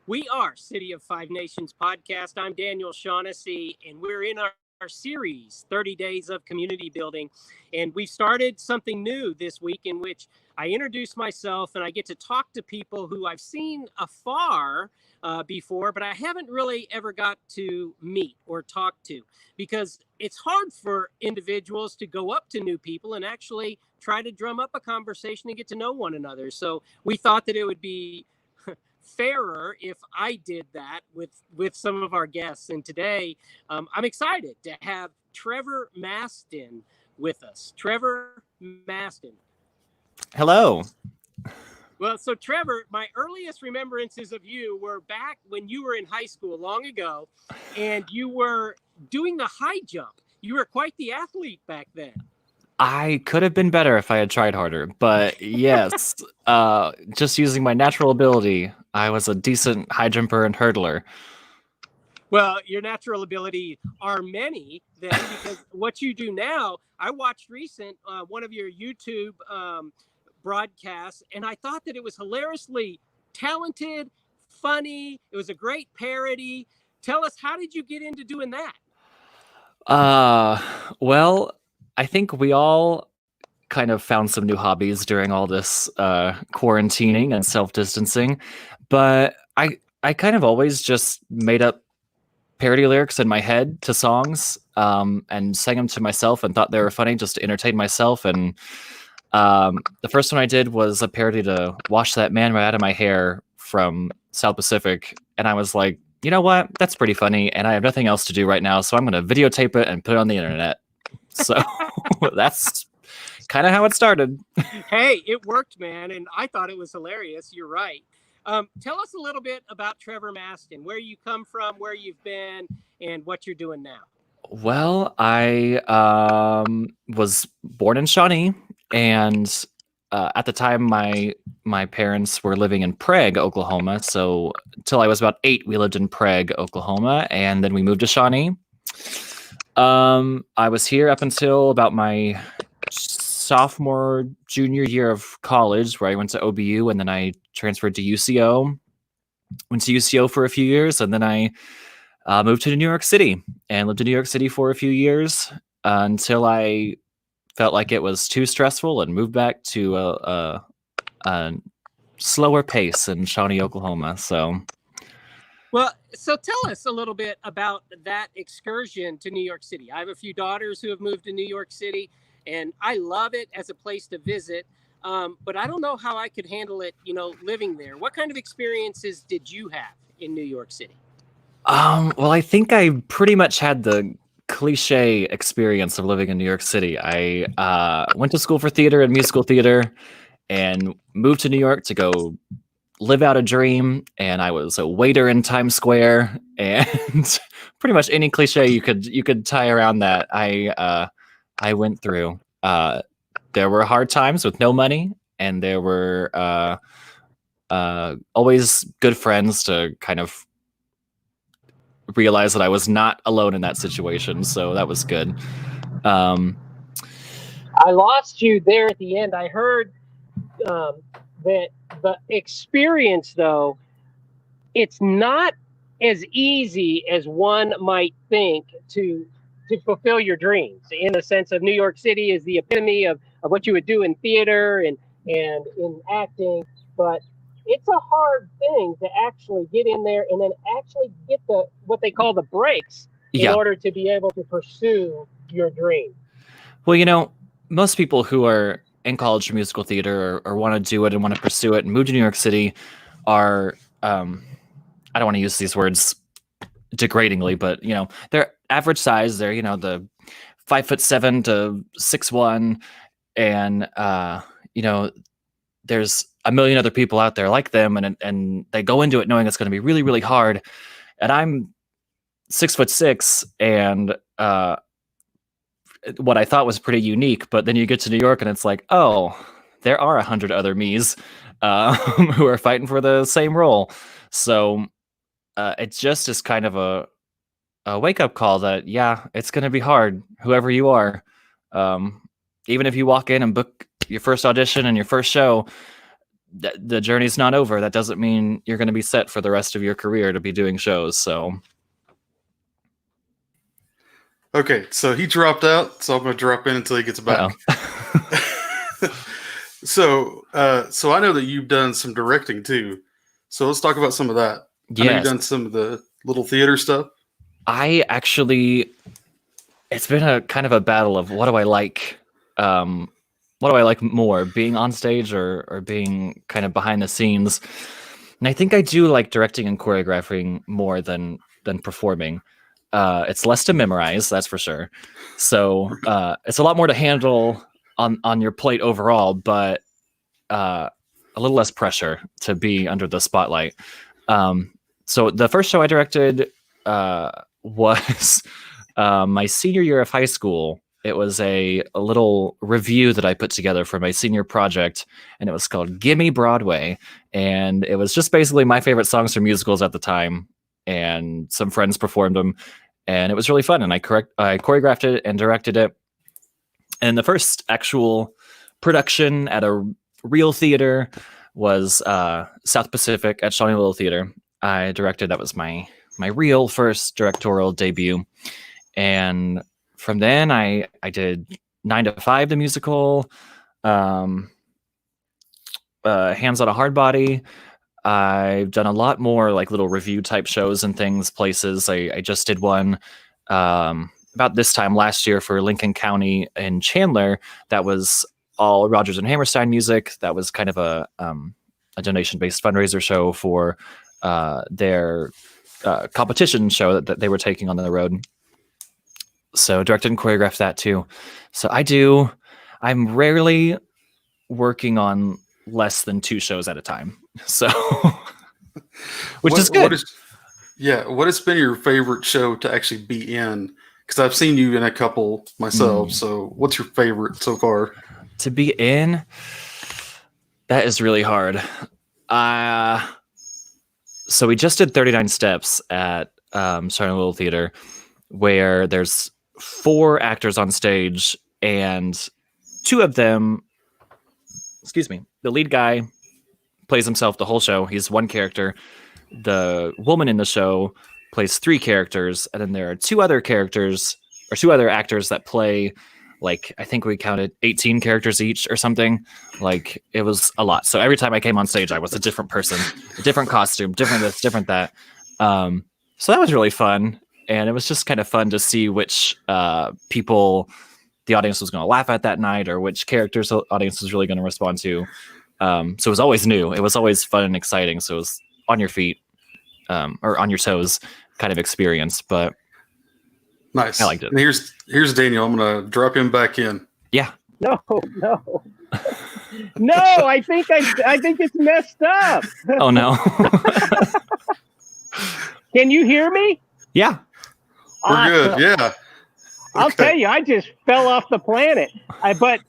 We are City of Five Nations podcast. I'm Daniel Shaughnessy, and we're in our series, 30 Days of Community Building. And we've started something new this week in which I introduce myself and I get to talk to people who I've seen afar before, but I haven't really ever got to meet or talk to because it's hard for individuals to go up to new people and actually try to drum up a conversation and get to know one another. So we thought that it would be fairer if I did that with some of our guests. And today, I'm excited to have Trevor Mastin with us. Trevor Mastin. Hello. Well, so Trevor, my earliest remembrances of you were back when you were in high school long ago, and you were doing the high jump. You were quite the athlete back then. I could have been better if I had tried harder, but yes, just using my natural ability, I was a decent high jumper and hurdler. Well, your natural ability are many then, because what you do now, I watched one of your YouTube broadcasts, and I thought that it was hilariously talented, funny. It was a great parody. Tell us, how did you get into doing that? Well, I think we all kind of found some new hobbies during all this quarantining and self-distancing, but I kind of always just made up parody lyrics in my head to songs and sang them to myself and thought they were funny just to entertain myself. And the first one I did was a parody to Wash That Man Right Out of My Hair from South Pacific. And I was like, you know what? That's pretty funny. And I have nothing else to do right now. So I'm going to videotape it and put it on the internet. So that's kind of how it started. Hey, it worked, man. And I thought it was hilarious. You're right. Tell us a little bit about Trevor Mastin, where you come from, where you've been, and what you're doing now. Well, I was born in Shawnee, and at the time, my parents were living in Prague, Oklahoma. So until I was about 8, we lived in Prague, Oklahoma, and then we moved to Shawnee. I was here up until about my sophomore, junior year of college, where I went to OBU, and then I transferred to UCO. Went to UCO for a few years, and then I moved to New York City and lived in New York City for a few years until I felt like it was too stressful and moved back to a slower pace in Shawnee, Oklahoma. So tell us a little bit about that excursion to New York City. I have a few daughters who have moved to New York City, and I love it as a place to visit. But I don't know how I could handle it, living there. What kind of experiences did you have in New York City? Well, I think I pretty much had the cliche experience of living in New York City. I went to school for theater and musical theater and moved to New York to go live out a dream. And I was a waiter in Times Square, and pretty much any cliche you could tie around that I went through. There were hard times with no money, and there were always good friends to kind of realize that I was not alone in that situation. So that was good. I lost you there at the end. I heard that the experience, though, it's not as easy as one might think to fulfill your dreams, in the sense of New York City is the epitome of what you would do in theater and in acting. But it's a hard thing to actually get in there and then actually get what they call the breaks in order to be able to pursue your dream. Well, most people who are in college for musical theater or want to do it and want to pursue it and move to New York City are, I don't want to use these words degradingly, but they're average size. They're the 5'7" to 6'1", and there's a million other people out there like them, and they go into it knowing it's going to be really, really hard. And I'm 6'6", and what I thought was pretty unique, but then you get to New York and it's like, oh, there are 100 other me's who are fighting for the same role. So it just is kind of a wake-up call that, yeah, it's going to be hard, whoever you are. Even if you walk in and book your first audition and your first show, the journey's not over. That doesn't mean you're going to be set for the rest of your career to be doing shows. So Okay, so he dropped out, so I'm going to drop in until he gets back. So I know that you've done some directing too. So let's talk about some of that. Yes. I know you've done some of the little theater stuff. I actually, it's been a kind of a battle of what do I like more, being on stage or being kind of behind the scenes. And I think I do like directing and choreographing more than performing. It's less to memorize, that's for sure. So it's a lot more to handle on your plate overall, but a little less pressure to be under the spotlight. So the first show I directed was my senior year of high school. It was a little review that I put together for my senior project, and it was called Gimme Broadway. And it was just basically my favorite songs from musicals at the time, and some friends performed them, and it was really fun. And I choreographed it and directed it. And the first actual production at a real theater was South Pacific at Shawnee Little Theater. I directed. That was my real first directorial debut. And from then I did 9 to 5, the musical, Hands on a Hard Body. I've done a lot more like little review type shows and things, places. I just did one about this time last year for Lincoln County in Chandler. That was all Rodgers and Hammerstein music. That was kind of a donation-based fundraiser show for their competition show that they were taking on the road. So directed and choreographed that too. So I'm rarely working on less than 2 shows at a time. So, which is good. What has been your favorite show to actually be in? Because I've seen you in a couple myself. So what's your favorite so far? To be in? That is really hard. So we just did 39 Steps at Shawnee Little Theater, where there's 4 actors on stage, and 2 of them, the lead guy plays himself the whole show. He's one character. The woman in the show plays 3 characters, and then there are 2 other characters or 2 other actors that play, like, I think we counted 18 characters each or something. Like, it was a lot. So every time I came on stage, I was a different person, a different costume, different this, different that. So that was really fun. And it was just kind of fun to see which people the audience was going to laugh at that night, or which characters the audience was really going to respond to. So it was always new. It was always fun and exciting. So it was on your feet or on your toes kind of experience. But nice. I liked it. And here's Daniel. I'm going to drop him back in. Yeah. No. No, I think it's messed up. Oh no. Can you hear me? Yeah. We're good. Yeah. I'll tell you, I just fell off the planet. But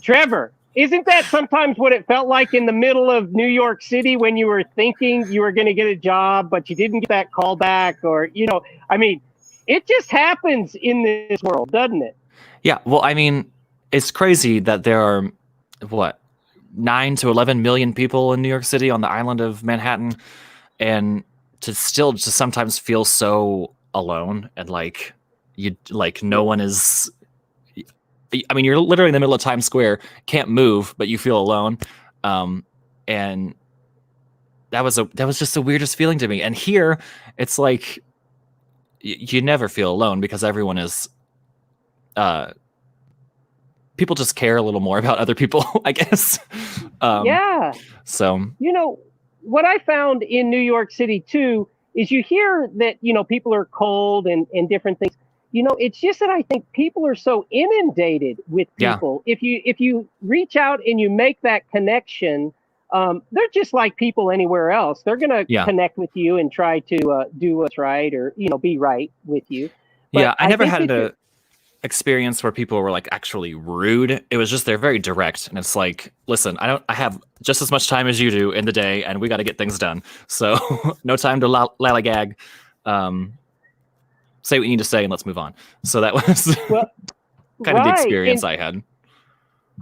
Trevor, isn't that sometimes what it felt like in the middle of New York City when you were thinking you were going to get a job, but you didn't get that call back? Or, I mean, it just happens in this world, doesn't it? Yeah. Well, I mean, it's crazy that there are, 9 to 11 million people in New York City on the island of Manhattan, and to still just sometimes feel so alone, and no one is. I mean, you're literally in the middle of Times Square, can't move, but you feel alone, and that was just the weirdest feeling to me. And here, it's like you never feel alone because everyone is. People just care a little more about other people, I guess. Yeah. So what I found in New York City too is you hear that people are cold and different things. It's just that I think people are so inundated with people. Yeah. If you reach out and you make that connection, they're just like people anywhere else. They're gonna connect with you and try to do what's right, or be right with you. But I never had an experience where people were like actually rude. It was just they're very direct, and it's like, listen, I have just as much time as you do in the day, and we got to get things done. So no time to lollygag. Say what you need to say and let's move on. So that was kind of the experience I had.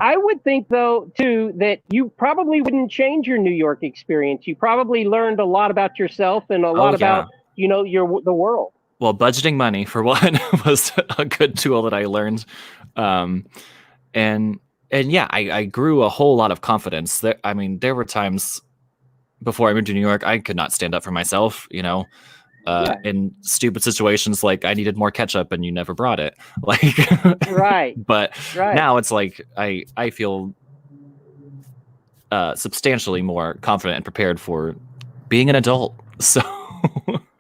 I would think, though, too, that you probably wouldn't change your New York experience. You probably learned a lot about yourself and a lot Oh yeah. about, the world. Well, budgeting money for one was a good tool that I learned. Um, and yeah, I grew a whole lot of confidence. There were times before I moved to New York, I could not stand up for myself, Yeah. in stupid situations like I needed more ketchup and you never brought it. Like, Right. but Right. now it's like I feel substantially more confident and prepared for being an adult.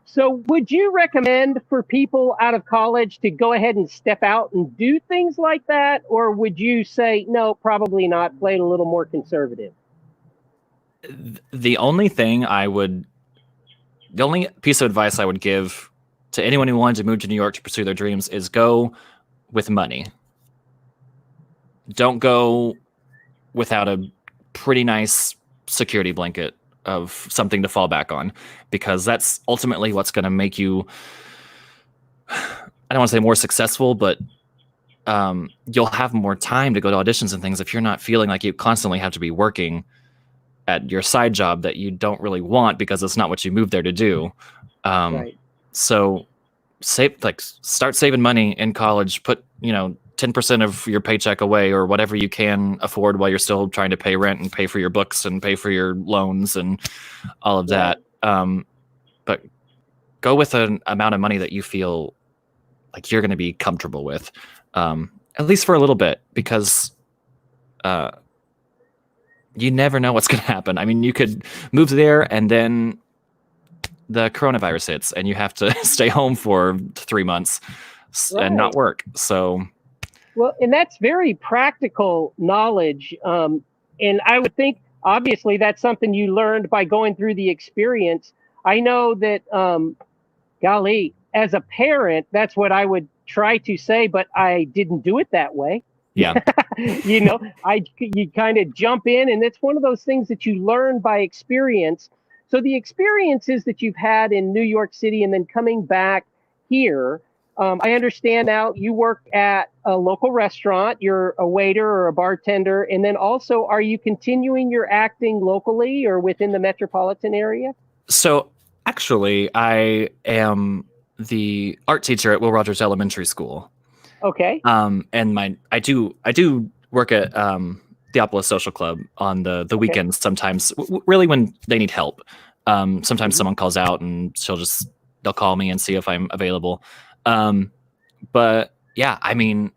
So, would you recommend for people out of college to go ahead and step out and do things like that? Or would you say, no, probably not, play it a little more conservative? The only piece of advice I would give to anyone who wanted to move to New York to pursue their dreams is go with money. Don't go without a pretty nice security blanket of something to fall back on, because that's ultimately what's going to make you, I don't want to say more successful, but you'll have more time to go to auditions and things if you're not feeling like you constantly have to be working at your side job that you don't really want because it's not what you moved there to do. Right. So start saving money in college, put, 10% of your paycheck away or whatever you can afford while you're still trying to pay rent and pay for your books and pay for your loans and all of that. But go with an amount of money that you feel like you're going to be comfortable with, at least for a little bit, because you never know what's going to happen. I mean, you could move there and then the coronavirus hits and you have to stay home for 3 months and not work. So, well, and that's very practical knowledge. And I would think, obviously, that's something you learned by going through the experience. I know that, golly, as a parent, that's what I would try to say, but I didn't do it that way. yeah. You kind of jump in, and it's one of those things that you learn by experience. So the experiences that you've had in New York City and then coming back here, I understand now you work at a local restaurant, you're a waiter or a bartender, and then also, are you continuing your acting locally or within the metropolitan area? So actually, I am the art teacher at Will Rogers Elementary School. Okay. And I do work at Theopolis Social Club on the weekends sometimes, really when they need help. Sometimes someone calls out and they'll call me and see if I'm available. But yeah, I mean,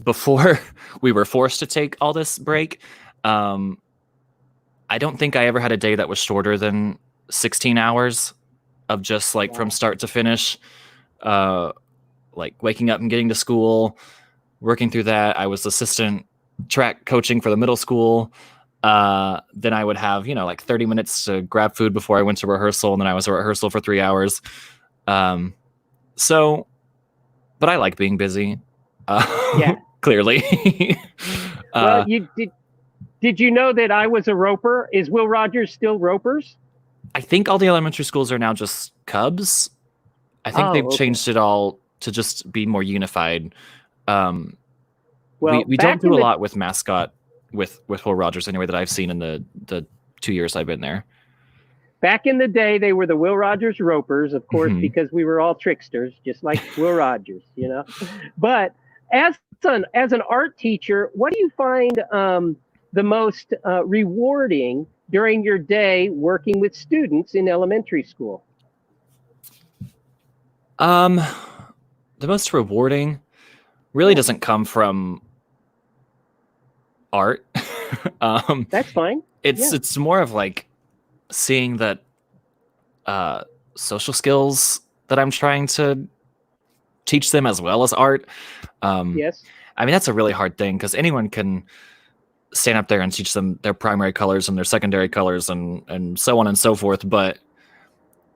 before we were forced to take all this break, I don't think I ever had a day that was shorter than 16 hours of just from start to finish, like waking up and getting to school, working through that. I was assistant track coaching for the middle school. Then I would have, 30 minutes to grab food before I went to rehearsal. And then I was at rehearsal for 3 hours. But I like being busy. Clearly. Well, did you know that I was a roper? Is Will Rogers still ropers? I think all the elementary schools are now just Cubs. I think they've changed it all to just be more unified. We don't do a lot with mascot with Will Rogers anyway that I've seen in the 2 years I've been there. Back in the day, they were the Will Rogers Ropers, of course, because we were all tricksters, just like Will Rogers, But as an art teacher, what do you find the most rewarding during your day working with students in elementary school? The most rewarding really doesn't come from art. That's fine. It's more of seeing that social skills that I'm trying to teach them as well as art. Yes. I mean, that's a really hard thing because anyone can stand up there and teach them their primary colors and their secondary colors and so on and so forth. But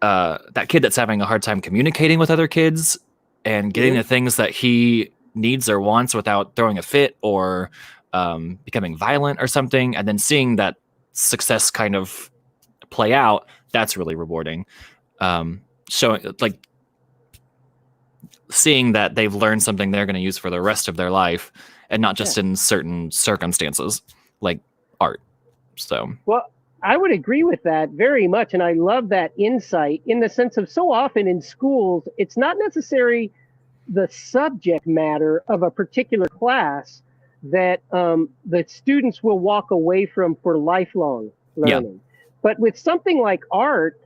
that kid that's having a hard time communicating with other kids and getting the things that he needs or wants without throwing a fit or becoming violent or something, and then seeing that success kind of play out, that's really rewarding. Showing seeing that they've learned something they're going to use for the rest of their life, and not just in certain circumstances like art. So, well, I would agree with that very much. And I love that insight in the sense of so often in schools, it's not necessarily the subject matter of a particular class that the students will walk away from for lifelong learning. But with something like art,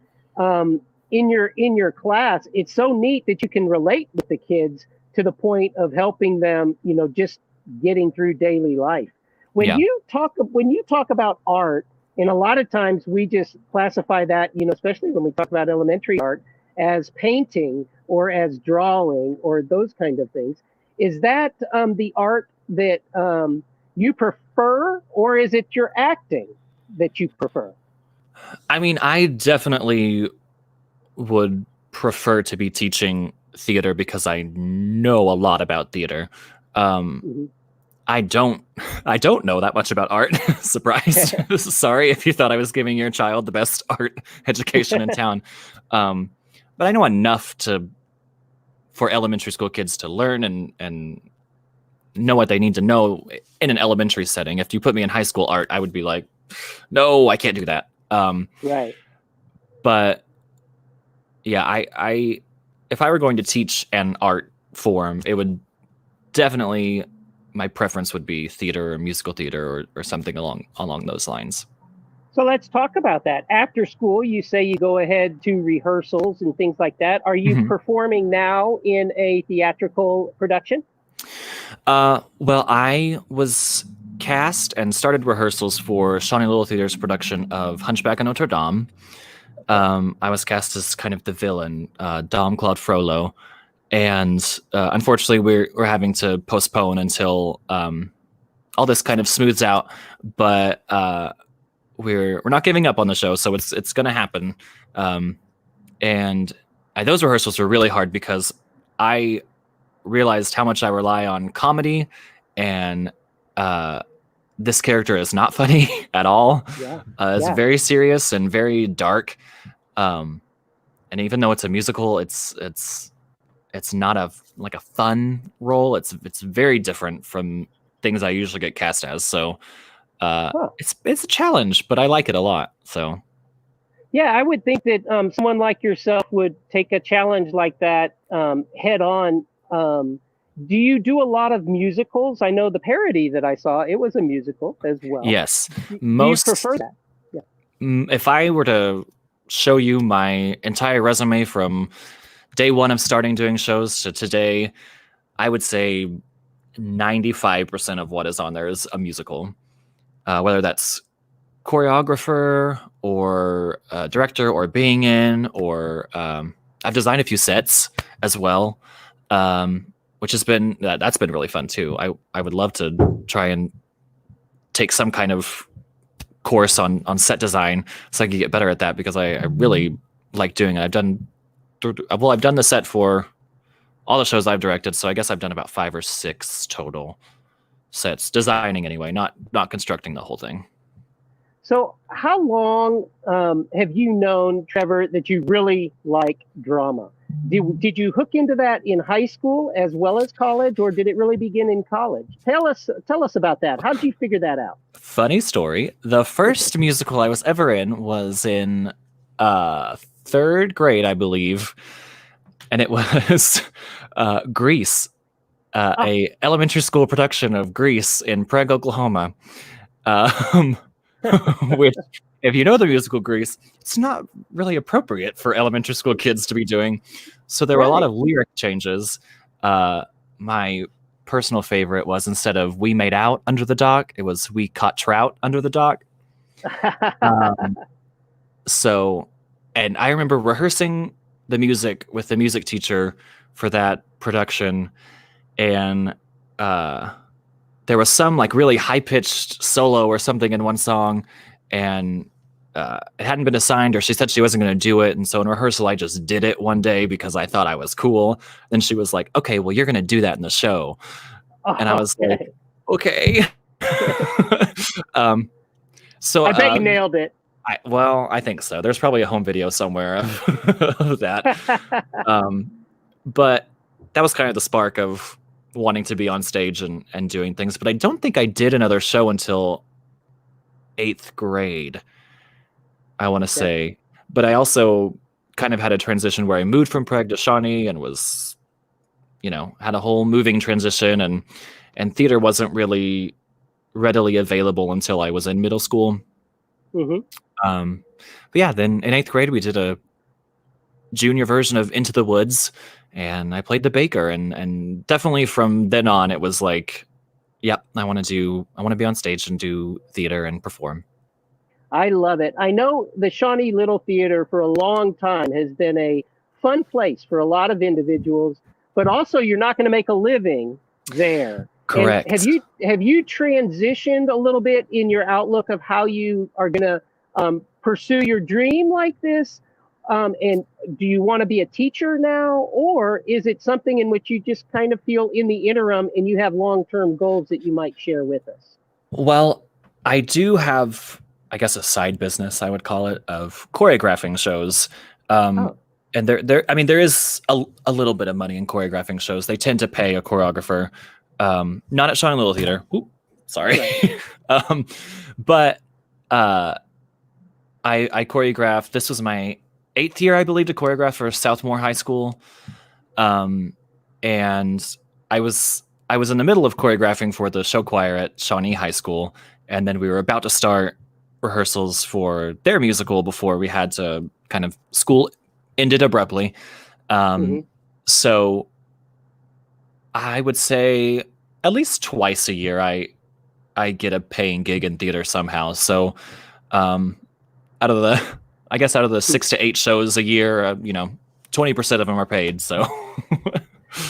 in your class, it's so neat that you can relate with the kids to the point of helping them, just getting through daily life. When you talk about art, and a lot of times we just classify that, especially when we talk about elementary art, as painting or as drawing or those kind of things. Is that the art that you prefer, or is it your acting that you prefer? I mean, I definitely would prefer to be teaching theater because I know a lot about theater. I don't know that much about art. Surprised. Sorry if you thought I was giving your child the best art education in town. But I know enough for elementary school kids to learn and know what they need to know in an elementary setting. If you put me in high school art, I would be like, no, I can't do that. Right. But yeah, I if I were going to teach an art form, it would definitely, my preference would be theater or musical theater or something along those lines. So let's talk about that. After school, you say you go ahead to rehearsals and things like that. Are you performing now in a theatrical production? Well, I was cast and started rehearsals for Shawnee Little Theater's production of Hunchback of Notre Dame. I was cast as kind of the villain, Dom Claude Frollo. And unfortunately, we're having to postpone until all this kind of smooths out. But we're not giving up on the show, so it's going to happen. And those rehearsals were really hard because I realized how much I rely on comedy, and this character is not funny at all. It's very serious and very dark. And even though it's a musical, it's not a fun role. It's very different from things I usually get cast as. So it's a challenge, but I like it a lot. So yeah, I would think that someone like yourself would take a challenge like that head on. Do you do a lot of musicals? I know the parody that I saw, it was a musical as well. Yes. Do you prefer that? Yeah. If I were to show you my entire resume from day one of starting doing shows to today, I would say 95% of what is on there is a musical, whether that's choreographer or director or being in, or I've designed a few sets as well, which has been that's been really fun too. I would love to try and take some kind of course on set design so I can get better at that, because I really like doing it. I've done the set for all the shows I've directed, so I guess I've done about 5 or 6 total sets, designing anyway, not constructing the whole thing. So how long have you known, Trevor, that you really like drama? Did you hook into that in high school as well as college, or did it really begin in college? Tell us about that. How did you figure that out? Funny story. The first musical I was ever in was in 3rd grade, I believe, and it was Grease, a elementary school production of Grease in Prague, Oklahoma. Which, if you know the musical Grease, it's not really appropriate for elementary school kids to be doing. So there were a lot of lyric changes. My personal favorite was, instead of "we made out under the dock," it was "we caught trout under the dock." And I remember rehearsing the music with the music teacher for that production, and there was some really high-pitched solo or something in one song, and it hadn't been assigned, or she said she wasn't going to do it. And so in rehearsal, I just did it one day because I thought I was cool. Then she was like, "Okay, well, you're going to do that in the show." And I was like, okay. So I bet you nailed it. I think so. There's probably a home video somewhere of that. But that was kind of the spark of wanting to be on stage and doing things. But I don't think I did another show until 8th grade, I want to say. But I also kind of had a transition where I moved from Prague to Shawnee and was, had a whole moving transition, and theater wasn't really readily available until I was in middle school. Mm-hmm. But yeah, then in 8th grade we did a junior version of Into the Woods, and I played the baker, and definitely from then on it was like, yep, I want to be on stage and do theater and perform. I love it. I know the Shawnee Little Theater for a long time has been a fun place for a lot of individuals, but also you're not going to make a living there. Correct. And have you transitioned a little bit in your outlook of how you are going to pursue your dream like this? And do you want to be a teacher now, or is it something in which you just kind of feel in the interim and you have long-term goals that you might share with us? Well, I do have, I guess, a side business, I would call it, of choreographing shows. And there is a little bit of money in choreographing shows. They tend to pay a choreographer, not at Shawnee Little Theater. Ooh, sorry. Right. But I choreographed. This was my 8th year, I believe, to choreograph for Southmore High School. And I was in the middle of choreographing for the show choir at Shawnee High School, and then we were about to start rehearsals for their musical before we had to kind of, school ended abruptly. So I would say at least twice a year I get a paying gig in theater somehow. So out of the 6 to 8 shows a year, 20% of them are paid. So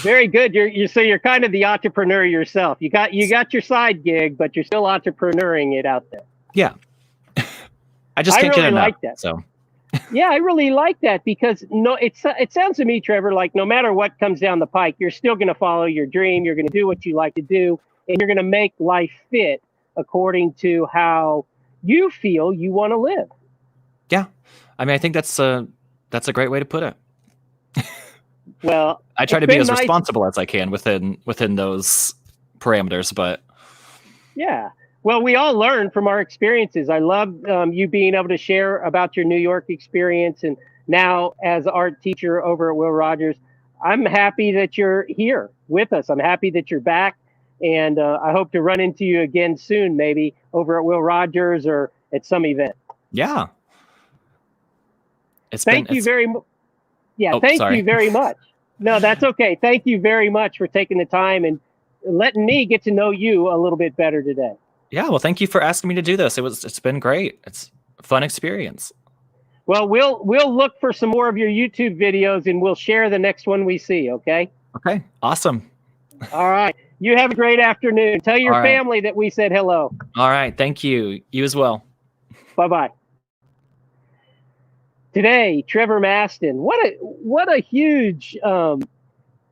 very good. You're kind of the entrepreneur yourself. You got your side gig, but you're still entrepreneuring it out there. Yeah. I just can't get enough. Like that. So yeah, I really like that, because it sounds to me, Trevor, like no matter what comes down the pike, you're still going to follow your dream. You're going to do what you like to do, and you're going to make life fit according to how you feel you want to live. Yeah. I mean, I think that's a great way to put it. Well, I try to be as responsible as I can within those parameters, but yeah. Well, we all learn from our experiences. I love you being able to share about your New York experience, and now as art teacher over at Will Rogers, I'm happy that you're here with us. I'm happy that you're back, and I hope to run into you again soon, maybe over at Will Rogers or at some event. Yeah. Thank you very much. No, that's okay. Thank you very much for taking the time and letting me get to know you a little bit better today. Yeah, well, thank you for asking me to do this. It's been great. It's a fun experience. Well, we'll look for some more of your YouTube videos, and we'll share the next one we see, okay? Okay, awesome. All right. You have a great afternoon. Tell your family that we said hello. All right, thank you. You as well. Bye-bye. Today, Trevor Mastin. What a huge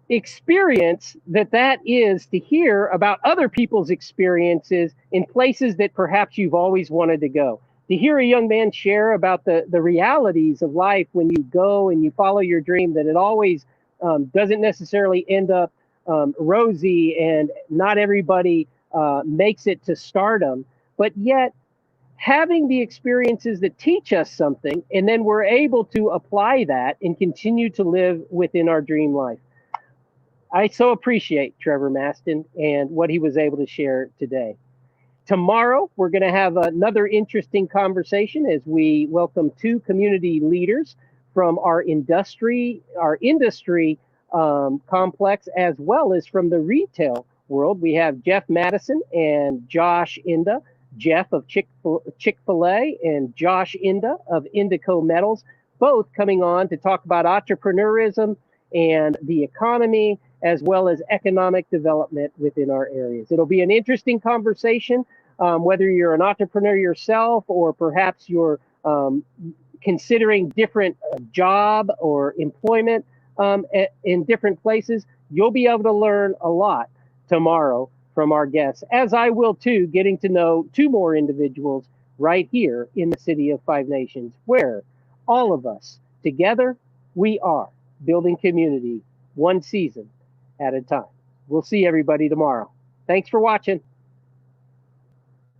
experience that is, to hear about other people's experiences in places that perhaps you've always wanted to go. To hear a young man share about the realities of life when you go and you follow your dream, that it always doesn't necessarily end up rosy, and not everybody makes it to stardom, but yet having the experiences that teach us something, and then we're able to apply that and continue to live within our dream life. I so appreciate Trevor Mastin and what he was able to share today. Tomorrow, we're going to have another interesting conversation as we welcome 2 community leaders from our industry complex, as well as from the retail world. We have Jeff Madison and Josh Inda. Jeff of Chick-fil-A and Josh Inda of Indico Metals, both coming on to talk about entrepreneurism and the economy, as well as economic development within our areas. It'll be an interesting conversation, whether you're an entrepreneur yourself, or perhaps you're considering different job or employment in different places. You'll be able to learn a lot tomorrow from our guests, as I will too, getting to know 2 more individuals right here in the city of 5 Nations, where all of us together, we are building community, one season at a time. We'll see everybody tomorrow. Thanks for watching.